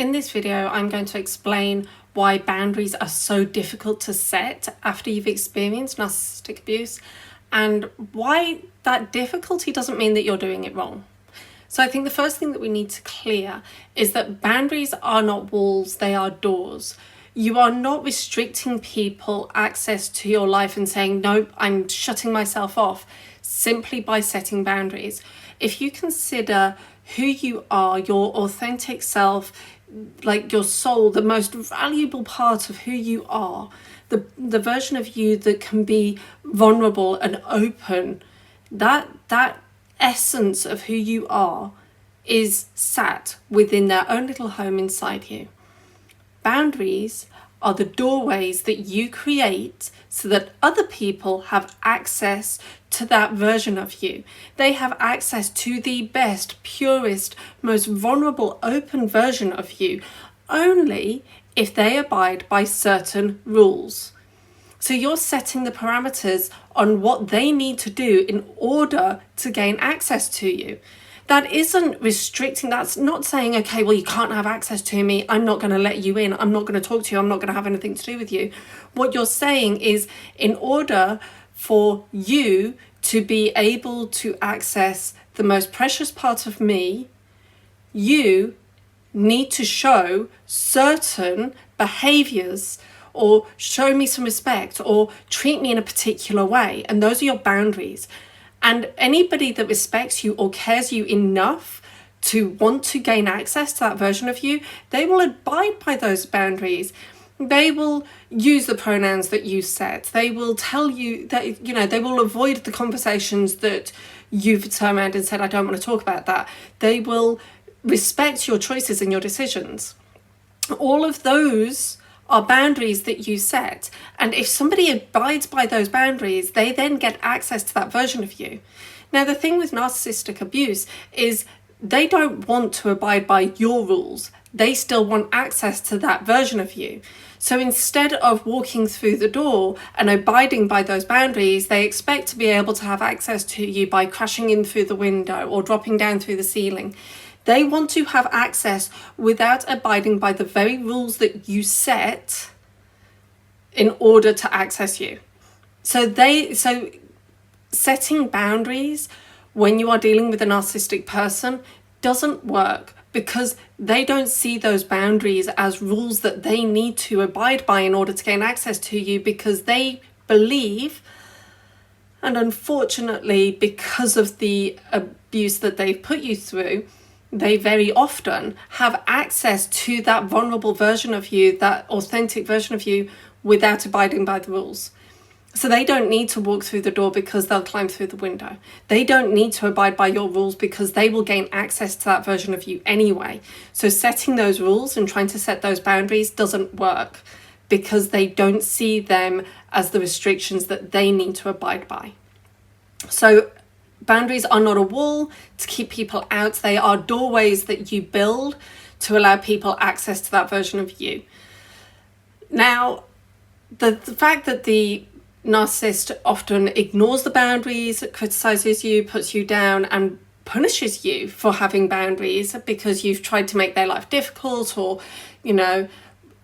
In this video, I'm going to explain why boundaries are so difficult to set after you've experienced narcissistic abuse, and why that difficulty doesn't mean that you're doing it wrong. So I think the first thing that we need to clear is that boundaries are not walls, they are doors. You are not restricting people access to your life and saying, nope, I'm shutting myself off simply by setting boundaries. If you consider who you are, your authentic self, like your soul, the most valuable part of who you are, the version of you that can be vulnerable and open, that essence of who you are is sat within their own little home inside you. Boundaries are the doorways that you create so that other people have access to that version of you. They have access to the best, purest, most vulnerable, open version of you, only if they abide by certain rules. So you're setting the parameters on what they need to do in order to gain access to you. That isn't restricting, that's not saying, okay, well, you can't have access to me, I'm not going to let you in, I'm not going to talk to you, I'm not going to have anything to do with you. What you're saying is, in order for you to be able to access the most precious part of me, you need to show certain behaviors or show me some respect or treat me in a particular way. And those are your boundaries. And anybody that respects you or cares you enough to want to gain access to that version of you, they will abide by those boundaries. They will use the pronouns that you set. They will tell you that, they will avoid the conversations that you've turned around and said, I don't want to talk about that. They will respect your choices and your decisions. All of those are boundaries that you set. And if somebody abides by those boundaries, they then get access to that version of you. Now, the thing with narcissistic abuse is they don't want to abide by your rules. They still want access to that version of you. So instead of walking through the door and abiding by those boundaries, they expect to be able to have access to you by crashing in through the window or dropping down through the ceiling. They want to have access without abiding by the very rules that you set in order to access you. So setting boundaries when you are dealing with a narcissistic person doesn't work, because they don't see those boundaries as rules that they need to abide by in order to gain access to you, because they believe, and unfortunately because of the abuse that they've put you through, they very often have access to that vulnerable version of you, that authentic version of you, without abiding by the rules. So they don't need to walk through the door because they'll climb through the window. They don't need to abide by your rules because they will gain access to that version of you anyway. So setting those rules and trying to set those boundaries doesn't work, because they don't see them as the restrictions that they need to abide by. So boundaries are not a wall to keep people out. They are doorways that you build to allow people access to that version of you. Now, the fact that the narcissist often ignores the boundaries, criticizes you, puts you down, and punishes you for having boundaries because you've tried to make their life difficult, or,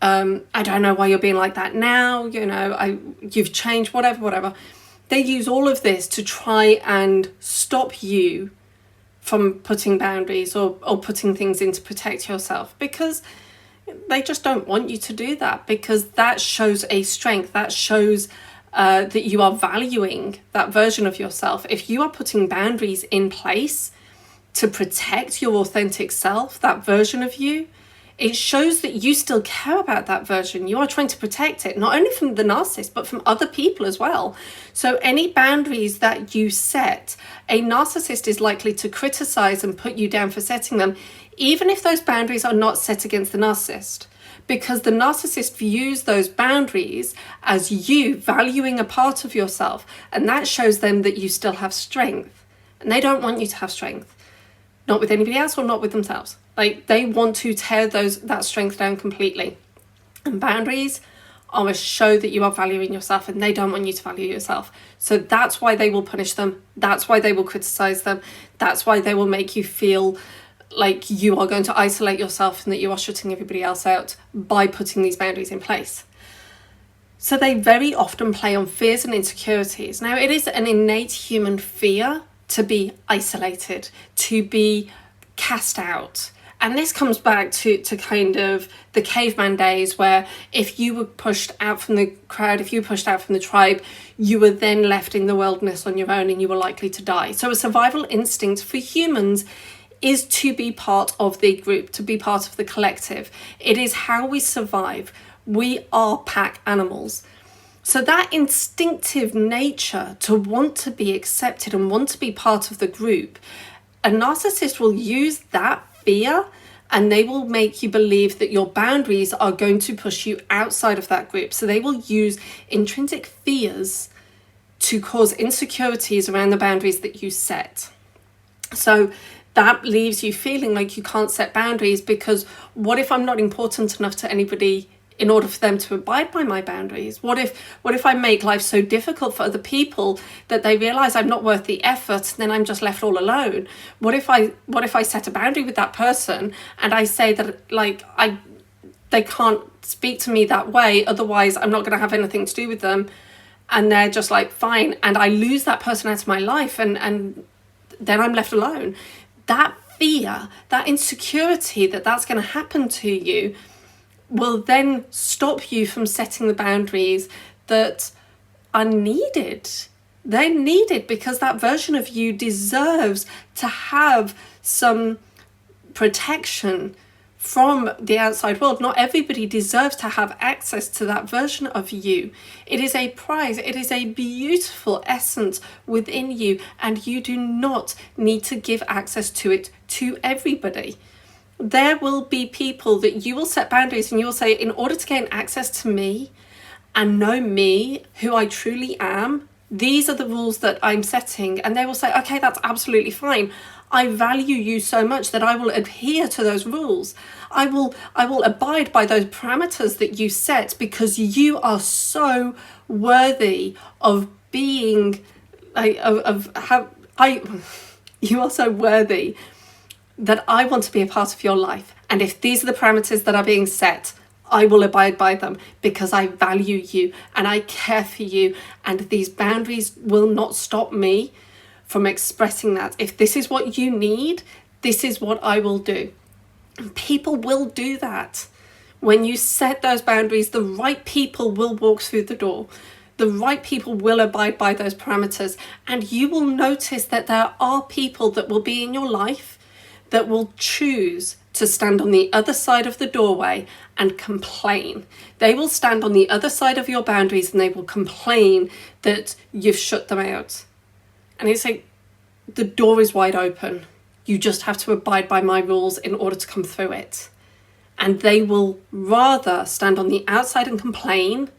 I don't know why you're being like that now, you've changed, whatever. They use all of this to try and stop you from putting boundaries or putting things in to protect yourself, because they just don't want you to do that, because that shows a strength, that shows that you are valuing that version of yourself. If you are putting boundaries in place to protect your authentic self, that version of you, it shows that you still care about that version. You are trying to protect it, not only from the narcissist, but from other people as well. So any boundaries that you set, a narcissist is likely to criticize and put you down for setting them, even if those boundaries are not set against the narcissist, because the narcissist views those boundaries as you valuing a part of yourself, and that shows them that you still have strength, and they don't want you to have strength. Not with anybody else or not with themselves. Like, they want to tear that strength down completely. And boundaries are a show that you are valuing yourself, and they don't want you to value yourself. So that's why they will punish them. That's why they will criticize them. That's why they will make you feel like you are going to isolate yourself and that you are shutting everybody else out by putting these boundaries in place. So they very often play on fears and insecurities. Now, it is an innate human fear to be isolated, to be cast out. And this comes back to kind of the caveman days, where if you were pushed out from the crowd, if you were pushed out from the tribe, you were then left in the wilderness on your own and you were likely to die. So a survival instinct for humans is to be part of the group, to be part of the collective. It is how we survive. We are pack animals. So that instinctive nature to want to be accepted and want to be part of the group, a narcissist will use that fear and they will make you believe that your boundaries are going to push you outside of that group. So they will use intrinsic fears to cause insecurities around the boundaries that you set. So that leaves you feeling like you can't set boundaries, because what if I'm not important enough to anybody in order for them to abide by my boundaries? What if I make life so difficult for other people that they realize I'm not worth the effort, and then I'm just left all alone? What if I set a boundary with that person and I say that they can't speak to me that way, otherwise I'm not going to have anything to do with them, and they're just like, fine, and I lose that person out of my life, and then I'm left alone. That fear, that insecurity that that's going to happen to you will then stop you from setting the boundaries that are needed. They're needed because that version of you deserves to have some protection from the outside world. Not everybody deserves to have access to that version of you. It is a prize. It is a beautiful essence within you, and you do not need to give access to it to everybody. There will be people that you will set boundaries and you will say, in order to gain access to me and know me, who I truly am, these are the rules that I'm setting. And they will say, okay, that's absolutely fine. I value you so much that I will adhere to those rules. I will abide by those parameters that you set, because you are so worthy of being, you are so worthy that I want to be a part of your life. And if these are the parameters that are being set, I will abide by them, because I value you and I care for you, and these boundaries will not stop me from expressing that. If this is what you need, this is what I will do. And people will do that. When you set those boundaries, the right people will walk through the door. The right people will abide by those parameters, and you will notice that there are people that will be in your life that will choose to stand on the other side of the doorway and complain. They will stand on the other side of your boundaries and they will complain that you've shut them out. And it's like, the door is wide open. You just have to abide by my rules in order to come through it. And they will rather stand on the outside and complain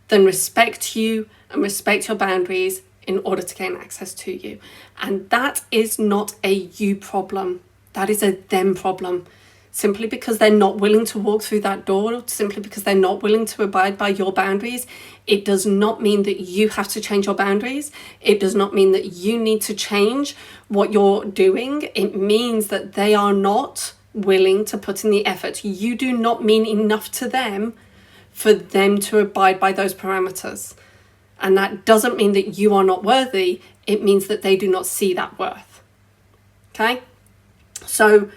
than respect you and respect your boundaries in order to gain access to you. And that is not a you problem. That is a them problem. Simply because they're not willing to walk through that door, simply because they're not willing to abide by your boundaries, it does not mean that you have to change your boundaries. It does not mean that you need to change what you're doing. It means that they are not willing to put in the effort. You do not mean enough to them for them to abide by those parameters. And that doesn't mean that you are not worthy. It means that they do not see that worth. Okay? So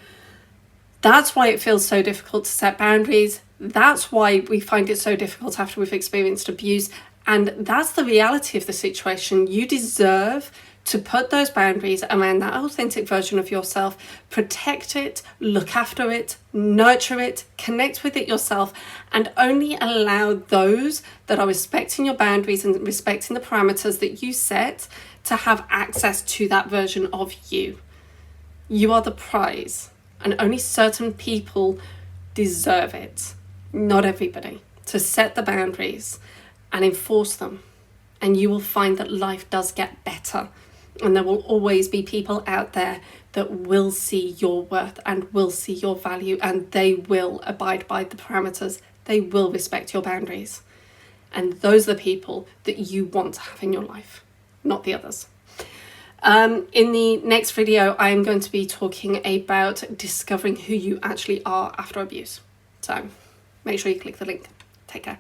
that's why it feels so difficult to set boundaries. That's why we find it so difficult after we've experienced abuse. And that's the reality of the situation. You deserve to put those boundaries around that authentic version of yourself, protect it, look after it, nurture it, connect with it yourself, and only allow those that are respecting your boundaries and respecting the parameters that you set to have access to that version of you. You are the prize, and only certain people deserve it, not everybody, to set the boundaries and enforce them. And you will find that life does get better. And there will always be people out there that will see your worth and will see your value, and they will abide by the parameters. They will respect your boundaries. And those are the people that you want to have in your life, not the others. In the next video, I'm going to be talking about discovering who you actually are after abuse. So make sure you click the link. Take care.